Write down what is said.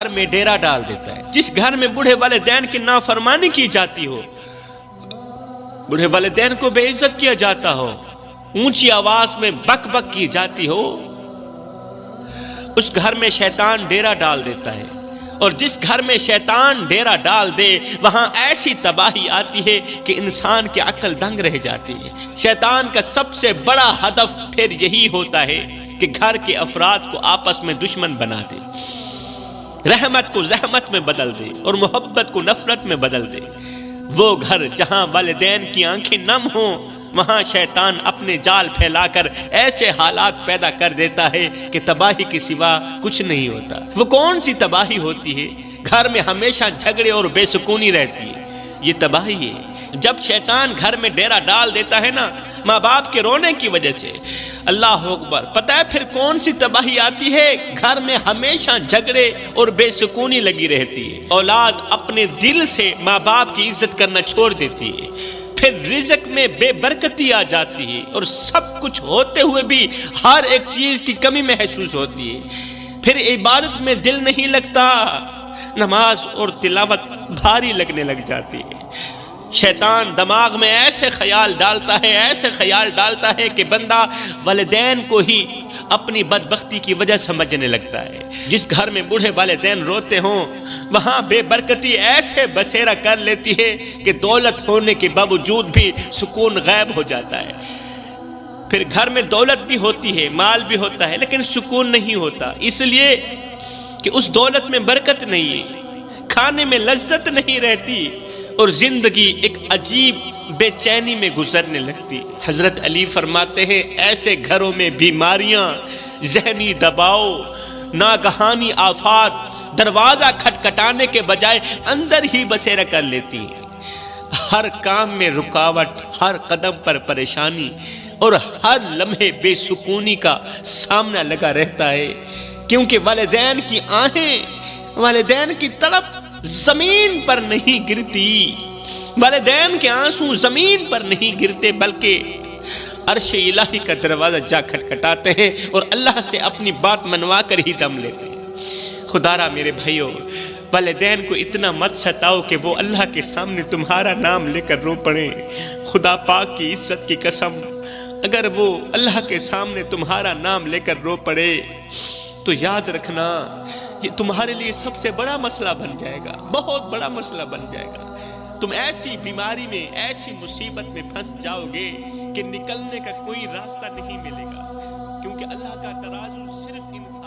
گھر میں ڈیرا ڈال دیتا ہے۔ جس گھر میں بوڑھے والدین کی نافرمانی کی جاتی ہو، بوڑھے والدین کو بے عزت کیا جاتا ہو، اونچی آواز میں بک بک کی جاتی ہو، اس گھر میں شیطان ڈیرا ڈال دیتا ہے۔ اور جس گھر میں شیطان ڈیرا ڈال دے وہاں ایسی تباہی آتی ہے کہ انسان کی عقل دنگ رہ جاتی ہے۔ شیطان کا سب سے بڑا ہدف پھر یہی ہوتا ہے کہ گھر کے افراد کو آپس میں دشمن بنا دے، رحمت کو زحمت میں بدل دے اور محبت کو نفرت میں بدل دے۔ وہ گھر جہاں والدین کی آنکھیں نم ہوں وہاں شیطان اپنے جال پھیلا کر ایسے حالات پیدا کر دیتا ہے کہ تباہی کے سوا کچھ نہیں ہوتا۔ وہ کون سی تباہی ہوتی ہے؟ گھر میں ہمیشہ جھگڑے اور بے سکونی رہتی ہے، یہ تباہی ہے۔ جب شیطان گھر میں ڈیرا ڈال دیتا ہے نا ماں باپ کے رونے کی وجہ سے، اللہ اکبر، پتہ ہے پھر کون سی تباہی آتی ہے؟ گھر میں ہمیشہ جھگڑے اور بے سکونی لگی رہتی ہے۔ اولاد اپنے دل سے ماں باپ کی عزت کرنا چھوڑ دیتی ہے، پھر رزق میں بے برکتی آ جاتی ہے اور سب کچھ ہوتے ہوئے بھی ہر ایک چیز کی کمی محسوس ہوتی ہے۔ پھر عبادت میں دل نہیں لگتا، نماز اور تلاوت بھاری لگنے لگ جاتی ہے۔ شیطان دماغ میں ایسے خیال ڈالتا ہے کہ بندہ والدین کو ہی اپنی بدبختی کی وجہ سمجھنے لگتا ہے۔ جس گھر میں بوڑھے والدین روتے ہوں وہاں بے برکتی ایسے بسیرا کر لیتی ہے کہ دولت ہونے کے باوجود بھی سکون غائب ہو جاتا ہے۔ پھر گھر میں دولت بھی ہوتی ہے، مال بھی ہوتا ہے، لیکن سکون نہیں ہوتا، اس لیے کہ اس دولت میں برکت نہیں ہے، کھانے میں لذت نہیں رہتی اور زندگی ایک عجیب بے چینی میں گزرنے لگتی۔ حضرت علی فرماتے ہیں ایسے گھروں میں بیماریاں، ذہنی دباؤ، ناگہانی آفات دروازہ کھٹکھٹانے کے بجائے اندر ہی بسیرا کر لیتی ہیں۔ ہر کام میں رکاوٹ، ہر قدم پر پریشانی اور ہر لمحے بے سکونی کا سامنا لگا رہتا ہے، کیونکہ والدین کی آہیں، والدین کی تڑپ زمین پر نہیں گرتی، والدین کے آنسو زمین پر نہیں گرتے بلکہ عرش الہی کا دروازہ جا کھٹکھٹاتے ہیں اور اللہ سے اپنی بات منوا کر ہی دم لیتے ہیں۔ خدارا میرے بھائیو، والدین کو اتنا مت ستاؤ کہ وہ اللہ کے سامنے تمہارا نام لے کر رو پڑیں۔ خدا پاک کی عزت کی قسم، اگر وہ اللہ کے سامنے تمہارا نام لے کر رو پڑے تو یاد رکھنا یہ تمہارے لیے سب سے بڑا مسئلہ بن جائے گا، بہت بڑا مسئلہ بن جائے گا۔ تم ایسی بیماری میں، ایسی مصیبت میں پھنس جاؤ گے کہ نکلنے کا کوئی راستہ نہیں ملے گا، کیونکہ اللہ کا ترازو صرف انسان